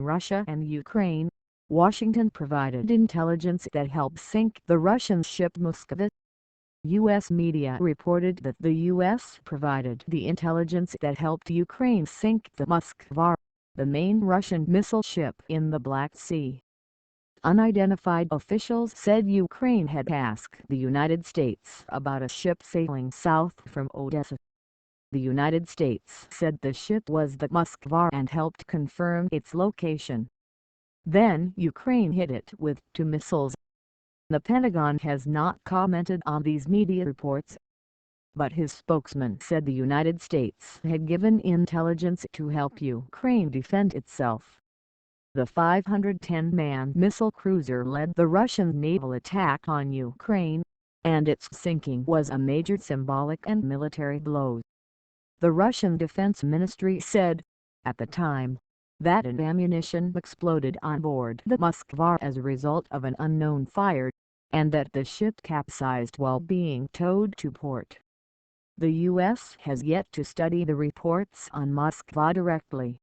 Russia and Ukraine, Washington provided intelligence that helped sink the Russian ship Moskova. U.S. media reported that the U.S. provided the intelligence that helped Ukraine sink the Moskva, the main Russian missile ship in the Black Sea. Unidentified officials said Ukraine had asked the United States about a ship sailing south from Odessa. The United States said the ship was the Moskva and helped confirm its location. Then Ukraine hit it with 2 missiles. The Pentagon has not commented on these media reports, but his spokesman said the United States had given intelligence to help Ukraine defend itself. The 510-man missile cruiser led the Russian naval attack on Ukraine, and its sinking was a major symbolic and military blow. The Russian Defense Ministry said, at the time, that an ammunition exploded on board the Moskva as a result of an unknown fire, and that the ship capsized while being towed to port. The U.S. has yet to study the reports on Moskva directly,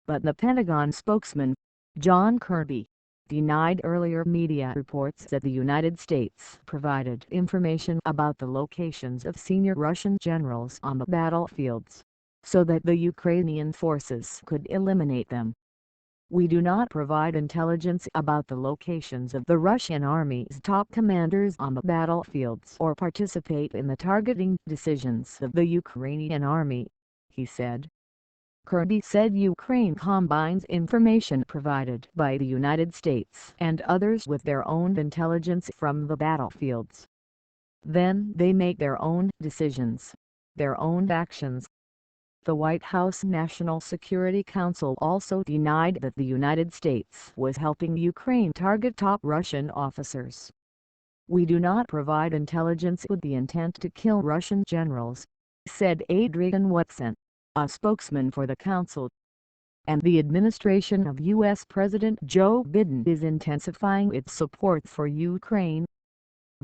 but the Pentagon spokesman, John Kirby, denied earlier media reports that the United States provided information about the locations of senior Russian generals on the battlefields, so that the Ukrainian forces could eliminate them. We do not provide intelligence about the locations of the Russian army's top commanders on the battlefields or participate in the targeting decisions of the Ukrainian army, he said. Kirby said Ukraine combines information provided by the United States and others with their own intelligence from the battlefields. Then they make their own decisions, their own actions. The White House National Security Council also denied that the United States was helping Ukraine target top Russian officers. We do not provide intelligence with the intent to kill Russian generals, said Adrian Watson, a spokesman for the council. And the administration of U.S. President Joe Biden is intensifying its support for Ukraine.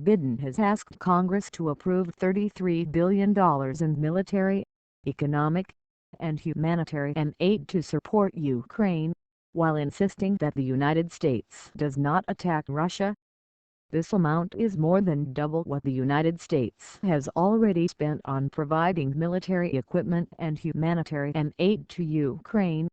Biden has asked Congress to approve $33 billion in military, economic, and humanitarian aid to support Ukraine, while insisting that the United States does not attack Russia. This amount is more than double what the United States has already spent on providing military equipment and humanitarian aid to Ukraine.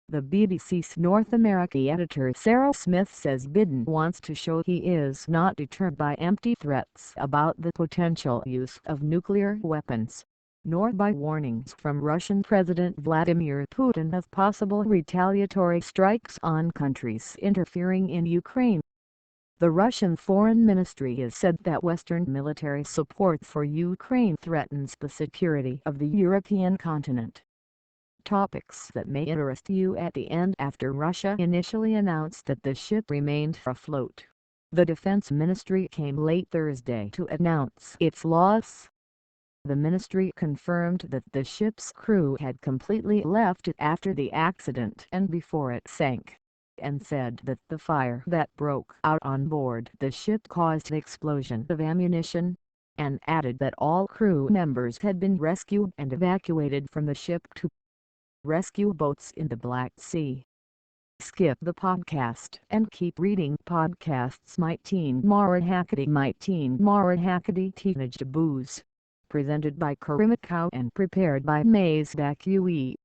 The BBC's North America editor Sarah Smith says Biden wants to show he is not deterred by empty threats about the potential use of nuclear weapons, nor by warnings from Russian President Vladimir Putin of possible retaliatory strikes on countries interfering in Ukraine. The Russian Foreign Ministry has said that Western military support for Ukraine threatens the security of the European continent. Topics that may interest you at the end. After Russia initially announced that the ship remained afloat, the Defense Ministry came late Thursday to announce its loss. The ministry confirmed that the ship's crew had completely left it after the accident and before it sank, and said that the fire that broke out on board the ship caused the explosion of ammunition, and added that all crew members had been rescued and evacuated from the ship to rescue boats in the Black Sea. Skip the podcast and keep reading podcasts. My Teen Mara Hackety Teenage Booze. Presented by Karimako and prepared by Maze Vacue.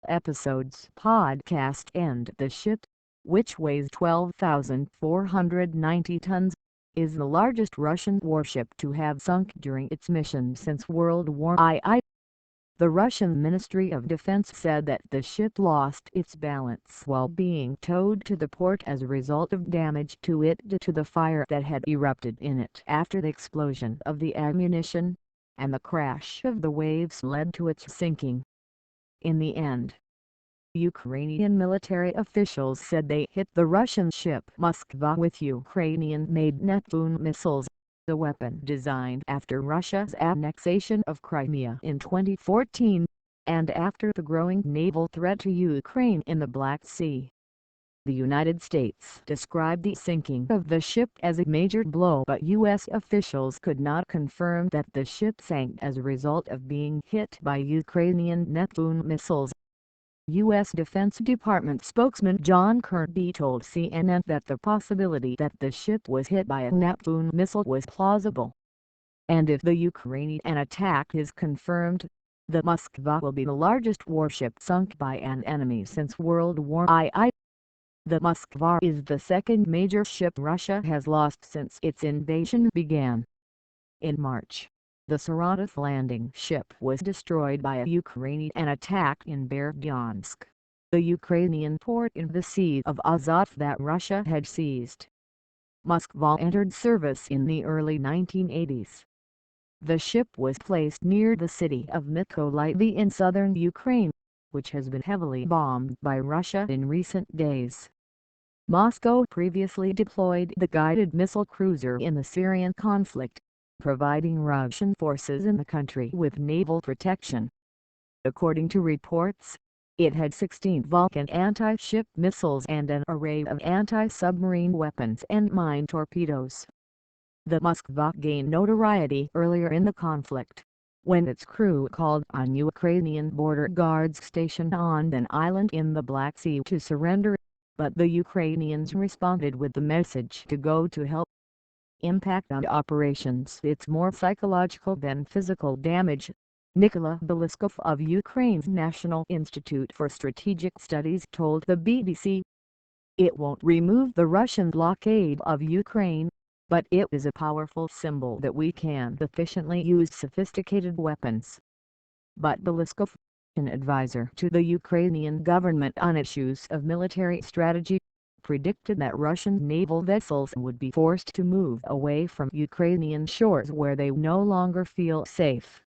Episodes podcast. And the ship, which weighs 12,490 tons, is the largest Russian warship to have sunk during its mission since World War II. The Russian Ministry of Defense said that the ship lost its balance while being towed to the port as a result of damage to it due to the fire that had erupted in it after the explosion of the ammunition, and the crash of the waves led to its sinking. In the end, Ukrainian military officials said they hit the Russian ship Moskva with Ukrainian-made Neptune missiles, the weapon designed after Russia's annexation of Crimea in 2014, and after the growing naval threat to Ukraine in the Black Sea. The United States described the sinking of the ship as a major blow, but U.S. officials could not confirm that the ship sank as a result of being hit by Ukrainian Neptune missiles. U.S. Defense Department spokesman John Kirby told CNN that the possibility that the ship was hit by a Neptune missile was plausible. And if the Ukrainian attack is confirmed, the Moskva will be the largest warship sunk by an enemy since World War II. The Moskva is the second major ship Russia has lost since its invasion began. In March, the Saratov landing ship was destroyed by a Ukrainian attack in Berdyansk, the Ukrainian port in the Sea of Azov that Russia had seized. Moskva entered service in the early 1980s. The ship was placed near the city of Mykolaiv in southern Ukraine, which has been heavily bombed by Russia in recent days. Moscow previously deployed the guided missile cruiser in the Syrian conflict, providing Russian forces in the country with naval protection. According to reports, it had 16 Vulcan anti-ship missiles and an array of anti-submarine weapons and mine torpedoes. The Moskva gained notoriety earlier in the conflict, when its crew called on Ukrainian border guards stationed on an island in the Black Sea to surrender, but the Ukrainians responded with the message to go to help. Impact on operations: it's more psychological than physical damage, Mykola Beliskov of Ukraine's National Institute for Strategic Studies told the BBC. It won't remove the Russian blockade of Ukraine, but it is a powerful symbol that we can efficiently use sophisticated weapons. But Beliskov, an advisor to the Ukrainian government on issues of military strategy, predicted that Russian naval vessels would be forced to move away from Ukrainian shores where they no longer feel safe.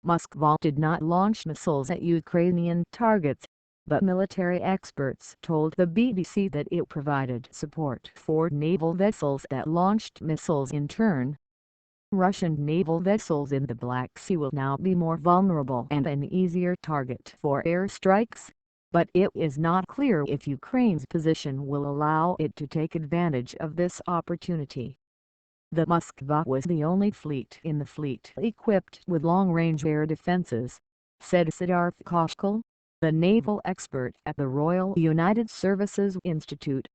Moskva did not launch missiles at Ukrainian targets, but military experts told the BBC that it provided support for naval vessels that launched missiles in turn. Russian naval vessels in the Black Sea will now be more vulnerable and an easier target for airstrikes, but it is not clear if Ukraine's position will allow it to take advantage of this opportunity. The Moskva was the only fleet in the fleet equipped with long-range air defenses, said Siddharth Kaushal, the naval expert at the Royal United Services Institute.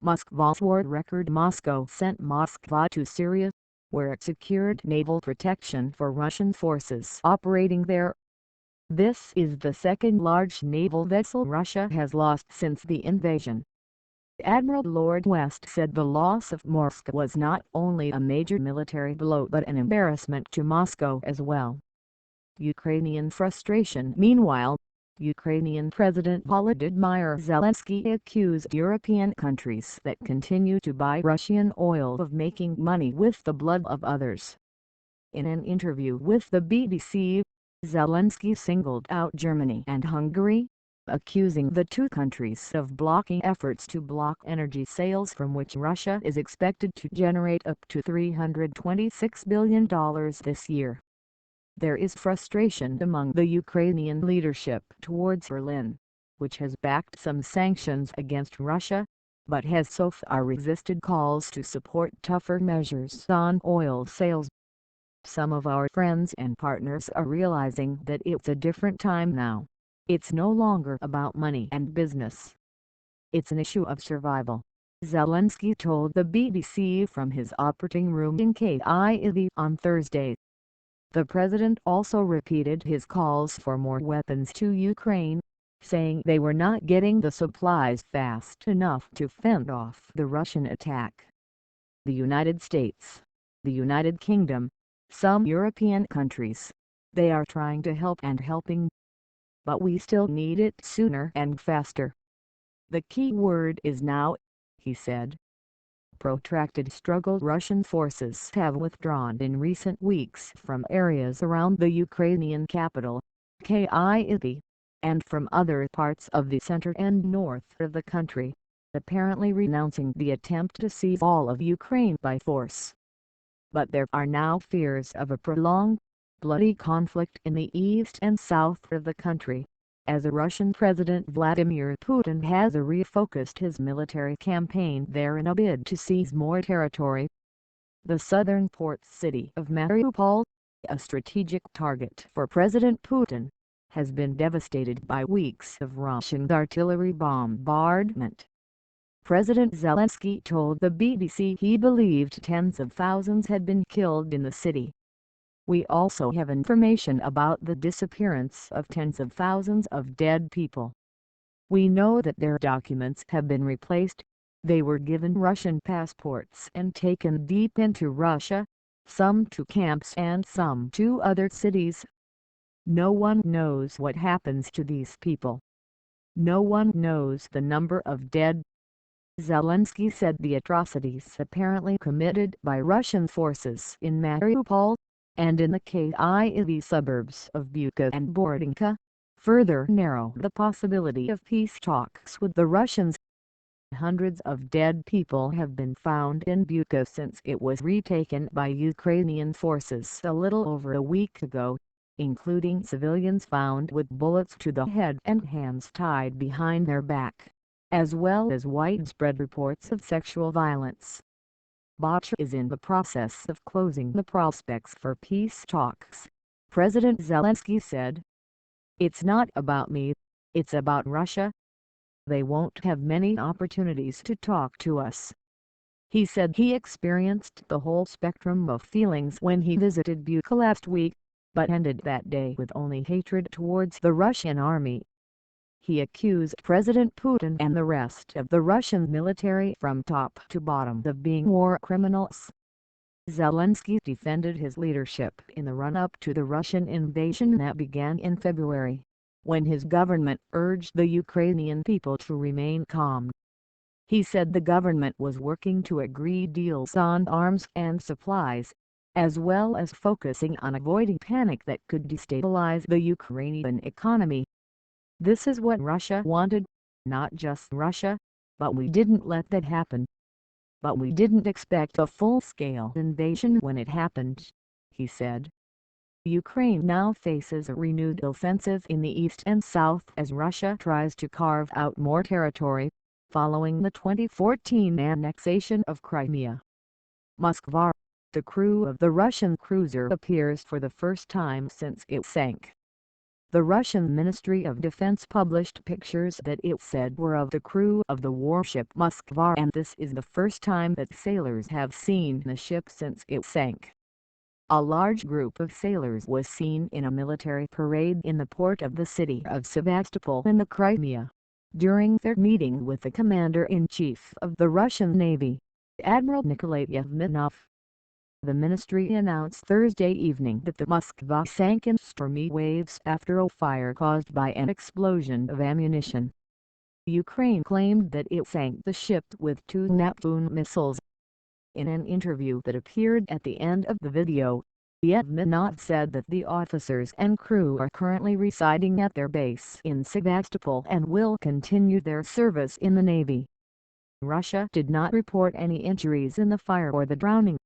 Moskva's war record: Moscow sent Moskva to Syria, where it secured naval protection for Russian forces operating there. This is the second large naval vessel Russia has lost since the invasion. Admiral Lord West said the loss of Moskva was not only a major military blow but an embarrassment to Moscow as well. Ukrainian frustration: Meanwhile, Ukrainian President Volodymyr Zelensky accused European countries that continue to buy Russian oil of making money with the blood of others. In an interview with the BBC, Zelensky singled out Germany and Hungary, accusing the two countries of blocking efforts to block energy sales from which Russia is expected to generate up to $326 billion this year. There is frustration among the Ukrainian leadership towards Berlin, which has backed some sanctions against Russia, but has so far resisted calls to support tougher measures on oil sales. Some of our friends and partners are realizing that it's a different time now. It's no longer about money and business. It's an issue of survival, Zelensky told the BBC from his operating room in Kyiv on Thursday. The president also repeated his calls for more weapons to Ukraine, saying they were not getting the supplies fast enough to fend off the Russian attack. The United States, the United Kingdom, some European countries, they are trying to help and helping. But we still need it sooner and faster. The key word is now, he said. Protracted struggle: Russian forces have withdrawn in recent weeks from areas around the Ukrainian capital, Kyiv, and from other parts of the center and north of the country, apparently renouncing the attempt to seize all of Ukraine by force. But there are now fears of a prolonged, bloody conflict in the east and south of the country, as the Russian President Vladimir Putin has refocused his military campaign there in a bid to seize more territory. The southern port city of Mariupol, a strategic target for President Putin, has been devastated by weeks of Russian artillery bombardment. President Zelensky told the BBC he believed tens of thousands had been killed in the city. "We also have information about the disappearance of tens of thousands of dead people. We know that their documents have been replaced, they were given Russian passports and taken deep into Russia, some to camps and some to other cities. No one knows what happens to these people. No one knows the number of dead." Zelensky said the atrocities apparently committed by Russian forces in Mariupol, and in the Kyiv suburbs of Bucha and Borodinka, further narrow the possibility of peace talks with the Russians. Hundreds of dead people have been found in Bucha since it was retaken by Ukrainian forces a little over a week ago, including civilians found with bullets to the head and hands tied behind their back, as well as widespread reports of sexual violence. Bucha is in the process of closing the prospects for peace talks, President Zelensky said. "It's not about me, it's about Russia. They won't have many opportunities to talk to us." He said he experienced the whole spectrum of feelings when he visited Bucha last week, but ended that day with only hatred towards the Russian army. He accused President Putin and the rest of the Russian military from top to bottom of being war criminals. Zelensky defended his leadership in the run-up to the Russian invasion that began in February, when his government urged the Ukrainian people to remain calm. He said the government was working to agree deals on arms and supplies, as well as focusing on avoiding panic that could destabilize the Ukrainian economy. "This is what Russia wanted, not just Russia, but we didn't let that happen. But we didn't expect a full-scale invasion when it happened," he said. Ukraine now faces a renewed offensive in the east and south as Russia tries to carve out more territory, following the 2014 annexation of Crimea. Moskova, the crew of the Russian cruiser, appears for the first time since it sank. The Russian Ministry of Defense published pictures that it said were of the crew of the warship Moskova, and this is the first time that sailors have seen the ship since it sank. A large group of sailors was seen in a military parade in the port of the city of Sevastopol in the Crimea, during their meeting with the Commander-in-Chief of the Russian Navy, Admiral Nikolai Yevmenov. The ministry announced Thursday evening that the Moskva sank in stormy waves after a fire caused by an explosion of ammunition. Ukraine claimed that it sank the ship with 2 Neptune missiles. In an interview that appeared at the end of the video, Yevmenov said that the officers and crew are currently residing at their base in Sevastopol and will continue their service in the Navy. Russia did not report any injuries in the fire or the drowning.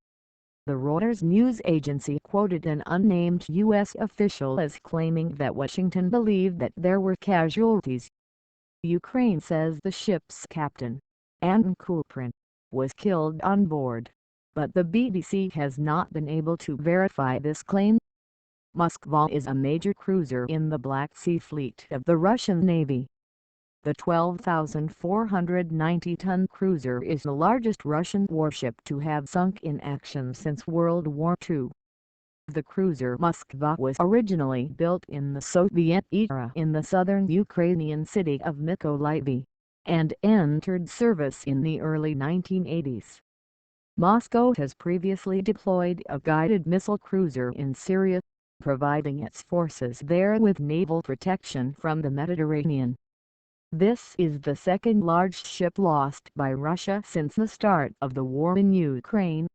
The Reuters news agency quoted an unnamed U.S. official as claiming that Washington believed that there were casualties. Ukraine says the ship's captain, Anton Kulprin, was killed on board, but the BBC has not been able to verify this claim. Moskva is a major cruiser in the Black Sea Fleet of the Russian Navy. The 12,490-ton cruiser is the largest Russian warship to have sunk in action since World War II. The cruiser Moskva was originally built in the Soviet era in the southern Ukrainian city of Mykolaiv, and entered service in the early 1980s. Moscow has previously deployed a guided missile cruiser in Syria, providing its forces there with naval protection from the Mediterranean. This is the second large ship lost by Russia since the start of the war in Ukraine.